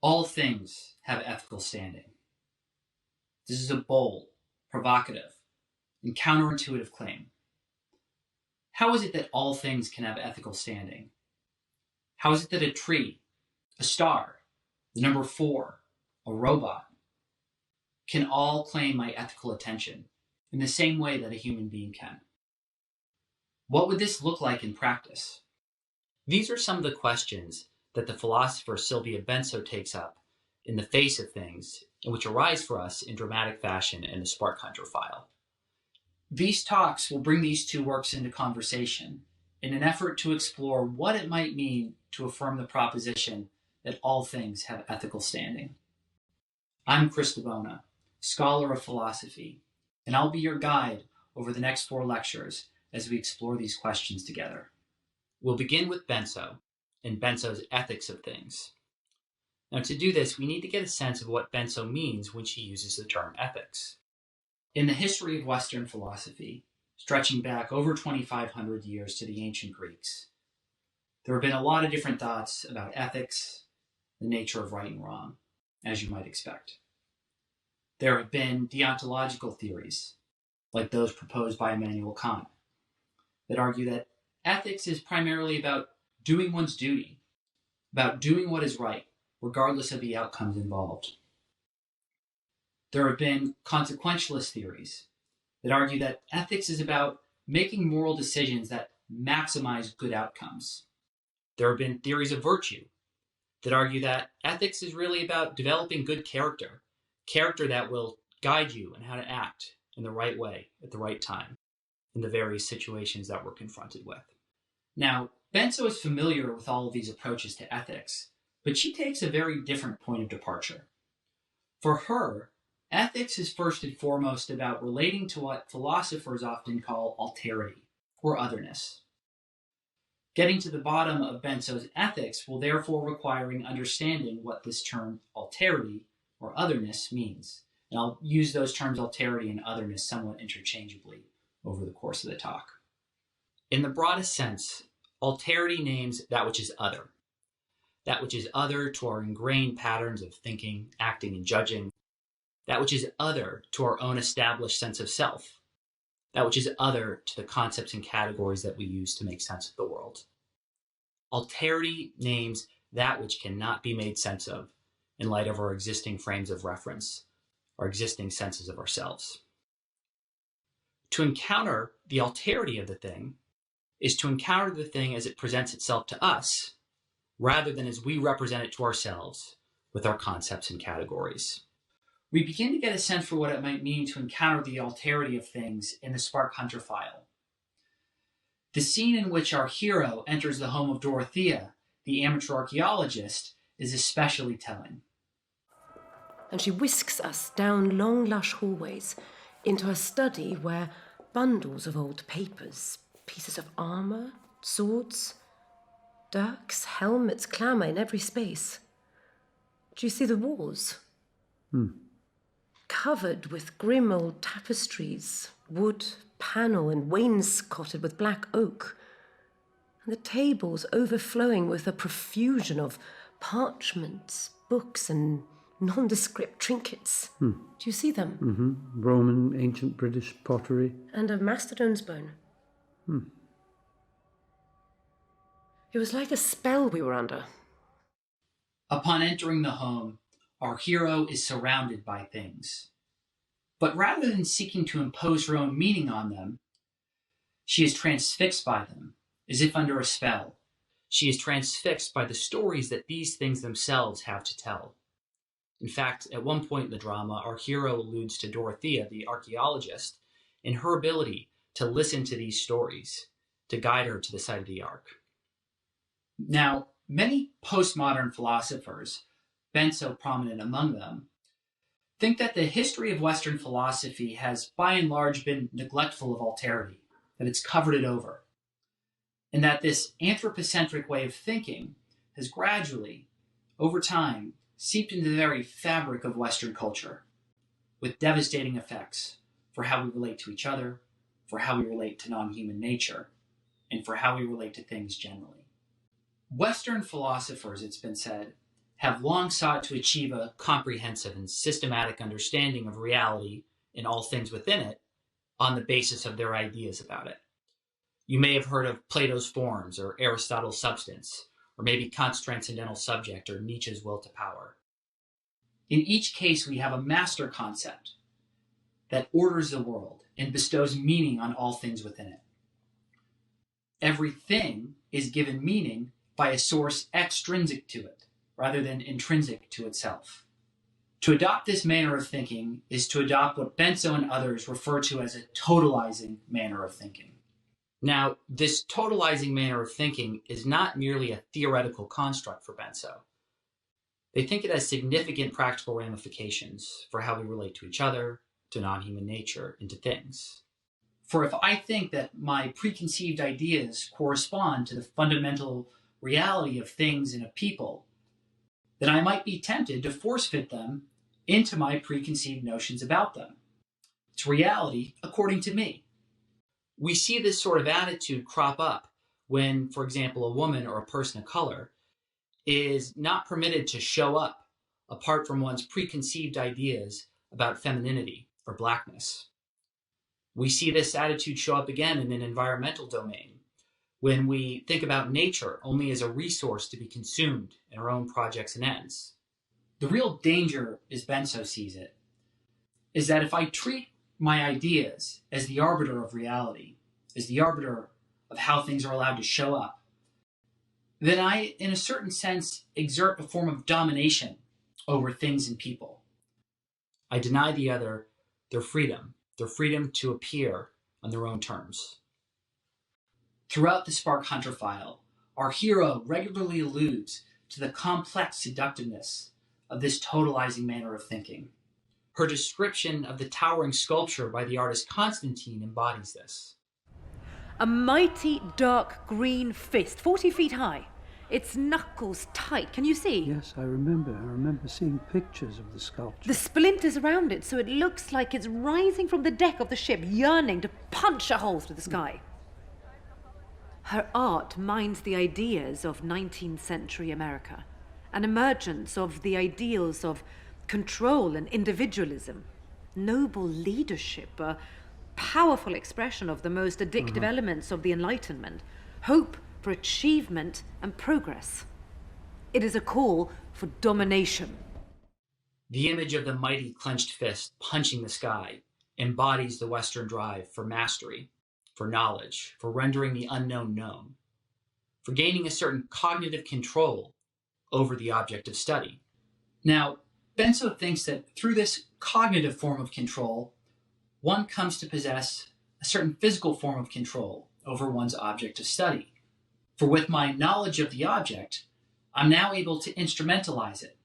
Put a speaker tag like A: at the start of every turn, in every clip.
A: All things have ethical standing. This is a bold, provocative, and counterintuitive claim. How is it that all things can have ethical standing? How is it that a tree, a star, the number 4, a robot, can all claim my ethical attention in the same way that a human being can? What would this look like in practice? These are some of the questions that the philosopher Sylvia Benso takes up in The Face of Things, and which arise for us in dramatic fashion in the Spark Hunter file. These talks will bring these two works into conversation in an effort to explore what it might mean to affirm the proposition that all things have ethical standing. I'm Chris DiBona, scholar of philosophy, and I'll be your guide over the next 4 lectures as we explore these questions together. We'll begin with Benso and Benso's ethics of things. Now, to do this, we need to get a sense of what Benso means when she uses the term ethics. In the history of Western philosophy, stretching back over 2,500 years to the ancient Greeks, there have been a lot of different thoughts about ethics, the nature of right and wrong, as you might expect. There have been deontological theories, like those proposed by Immanuel Kant, that argue that ethics is primarily about doing one's duty, about doing what is right, regardless of the outcomes involved. There have been consequentialist theories that argue that ethics is about making moral decisions that maximize good outcomes. There have been theories of virtue that argue that ethics is really about developing good character that will guide you in how to act in the right way at the right time in the various situations that we're confronted with. Now, Benso is familiar with all of these approaches to ethics, but she takes a very different point of departure. For her, ethics is first and foremost about relating to what philosophers often call alterity, or otherness. Getting to the bottom of Benso's ethics will therefore require understanding what this term alterity, or otherness, means. And I'll use those terms alterity and otherness somewhat interchangeably over the course of the talk. In the broadest sense, alterity names that which is other to our ingrained patterns of thinking, acting, and judging, that which is other to our own established sense of self, that which is other to the concepts and categories that we use to make sense of the world. Alterity names that which cannot be made sense of in light of our existing frames of reference, our existing senses of ourselves. To encounter the alterity of the thing is to encounter the thing as it presents itself to us, rather than as we represent it to ourselves with our concepts and categories. We begin to get a sense for what it might mean to encounter the alterity of things in the Spark Hunter file. The scene in which our hero enters the home of Dorothea, the amateur archaeologist, is especially telling.
B: And she whisks us down long, lush hallways into a study where bundles of old papers, pieces of armour, swords, dirks, helmets clamour in every space. Do you see the walls? Covered with grim old tapestries, wood, panel, and wainscoted with black oak. And the tables overflowing with a profusion of parchments, books, and nondescript trinkets. Do you see them?
C: Roman, ancient British pottery.
B: And a mastodon's bone. It was like a spell we were under.
A: Upon entering the home, our hero is surrounded by things. But rather than seeking to impose her own meaning on them, she is transfixed by them, as if under a spell. She is transfixed by the stories that these things themselves have to tell. In fact, at one point in the drama, our hero alludes to Dorothea, the archaeologist, and her ability to listen to these stories, to guide her to the site of the Ark. Now, many postmodern philosophers, Benso prominent among them, think that the history of Western philosophy has by and large been neglectful of alterity, that it's covered it over, and that this anthropocentric way of thinking has gradually, over time, seeped into the very fabric of Western culture, with devastating effects for how we relate to each other, for how we relate to non-human nature and for how we relate to things generally. Western philosophers, it's been said, have long sought to achieve a comprehensive and systematic understanding of reality and all things within it on the basis of their ideas about it. You may have heard of Plato's forms or Aristotle's substance, or maybe Kant's transcendental subject or Nietzsche's will to power. In each case, we have a master concept that orders the world and bestows meaning on all things within it. Everything is given meaning by a source extrinsic to it, rather than intrinsic to itself. To adopt this manner of thinking is to adopt what Benso and others refer to as a totalizing manner of thinking. Now, this totalizing manner of thinking is not merely a theoretical construct for Benso. They think it has significant practical ramifications for how we relate to each other, to non-human nature, and to things. For if I think that my preconceived ideas correspond to the fundamental reality of things and of people, then I might be tempted to force-fit them into my preconceived notions about them. It's reality according to me. We see this sort of attitude crop up when, for example, a woman or a person of color is not permitted to show up apart from one's preconceived ideas about femininity or blackness. We see this attitude show up again in an environmental domain when we think about nature only as a resource to be consumed in our own projects and ends. The real danger, as Benso sees it, is that if I treat my ideas as the arbiter of reality, as the arbiter of how things are allowed to show up, then I, in a certain sense, exert a form of domination over things and people. I deny the other their freedom to appear on their own terms. Throughout the Spark Hunter file, our hero regularly alludes to the complex seductiveness of this totalizing manner of thinking. Her description of the towering sculpture by the artist Constantine embodies this.
D: A mighty dark green fist, 40 feet high. Its knuckles tight. Can you see?
C: Yes, I remember. I remember seeing pictures of the sculpture.
D: The splinters around it, so it looks like it's rising from the deck of the ship, yearning to punch a hole through the sky. Her art mines the ideas of 19th century America, an emergence of the ideals of control and individualism, noble leadership, a powerful expression of the most addictive elements of the Enlightenment, hope for achievement and progress. It is a call for domination.
A: The image of the mighty clenched fist punching the sky embodies the Western drive for mastery, for knowledge, for rendering the unknown known, for gaining a certain cognitive control over the object of study. Now, Benso thinks that through this cognitive form of control, one comes to possess a certain physical form of control over one's object of study. For with my knowledge of the object, I'm now able to instrumentalize it,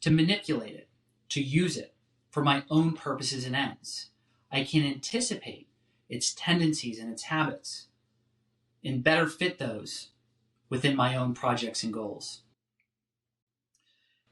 A: to manipulate it, to use it for my own purposes and ends. I can anticipate its tendencies and its habits, and better fit those within my own projects and goals.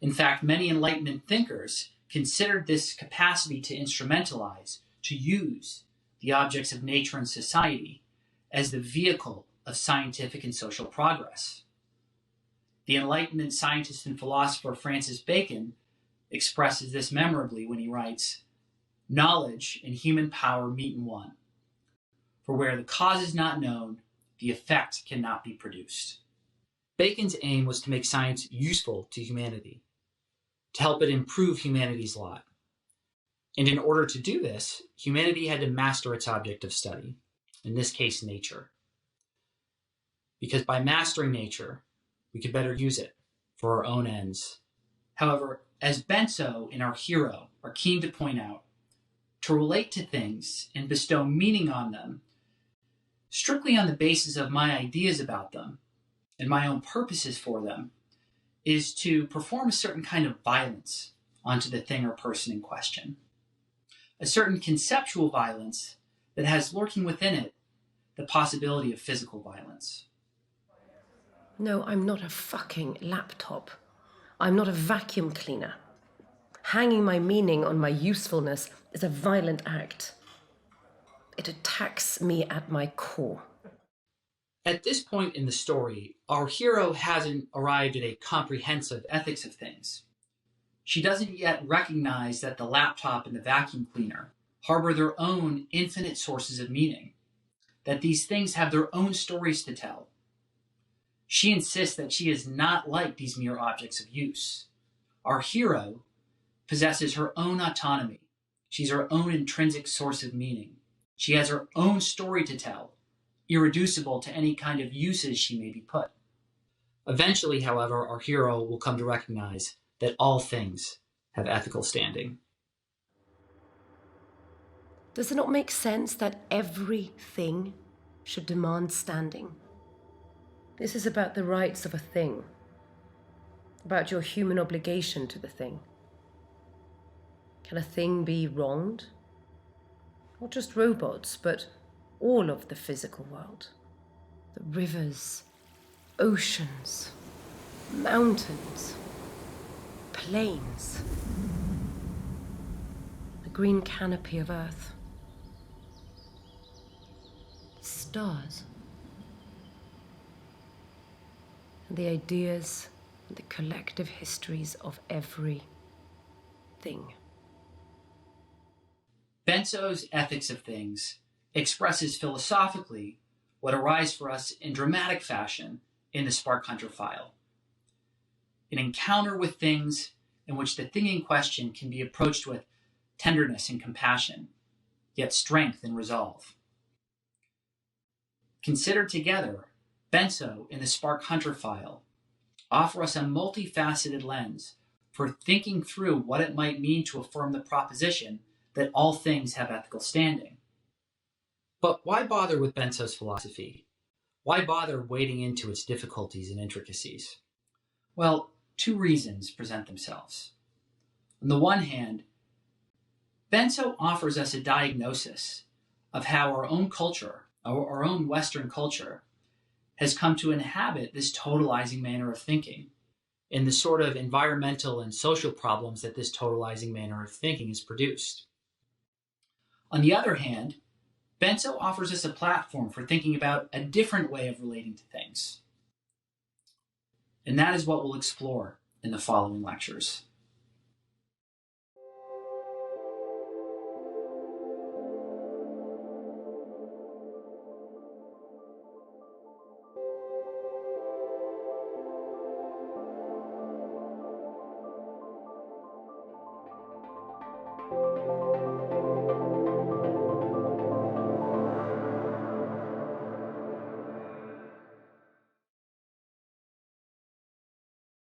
A: In fact, many Enlightenment thinkers considered this capacity to instrumentalize, to use the objects of nature and society as the vehicle of scientific and social progress. The Enlightenment scientist and philosopher Francis Bacon expresses this memorably when he writes, "Knowledge and human power meet in one. For where the cause is not known, the effect cannot be produced." Bacon's aim was to make science useful to humanity, to help it improve humanity's lot. And in order to do this, humanity had to master its object of study, in this case, nature. Because by mastering nature, we could better use it for our own ends. However, as Benso and our hero are keen to point out, to relate to things and bestow meaning on them, strictly on the basis of my ideas about them and my own purposes for them, is to perform a certain kind of violence onto the thing or person in question. A certain conceptual violence that has lurking within it the possibility of physical violence.
B: No, I'm not a fucking laptop. I'm not a vacuum cleaner. Hanging my meaning on my usefulness is a violent act. It attacks me at my core.
A: At this point in the story, our hero hasn't arrived at a comprehensive ethics of things. She doesn't yet recognize that the laptop and the vacuum cleaner harbor their own infinite sources of meaning, that these things have their own stories to tell. She insists that she is not like these mere objects of use. Our hero possesses her own autonomy. She's her own intrinsic source of meaning. She has her own story to tell, irreducible to any kind of uses she may be put. Eventually, however, our hero will come to recognize that all things have ethical standing.
B: Does it not make sense that everything should demand standing? This is about the rights of a thing, about your human obligation to the thing. Can a thing be wronged? Not just robots, but all of the physical world. The rivers, oceans, mountains, plains, the green canopy of earth, stars, and the ideas and the collective histories of every thing.
A: Benso's Ethics of Things expresses philosophically what arises for us in dramatic fashion in the Spark Hunter file. An encounter with things in which the thing in question can be approached with tenderness and compassion, yet strength and resolve. Considered together, Benso in the Spark Hunter file offer us a multifaceted lens for thinking through what it might mean to affirm the proposition that all things have ethical standing. But why bother with Benso's philosophy? Why bother wading into its difficulties and intricacies? Well, two reasons present themselves. On the one hand, Benso offers us a diagnosis of how our own culture, our own Western culture, has come to inhabit this totalizing manner of thinking and the sort of environmental and social problems that this totalizing manner of thinking has produced. On the other hand, Benso offers us a platform for thinking about a different way of relating to things. And that is what we'll explore in the following lectures.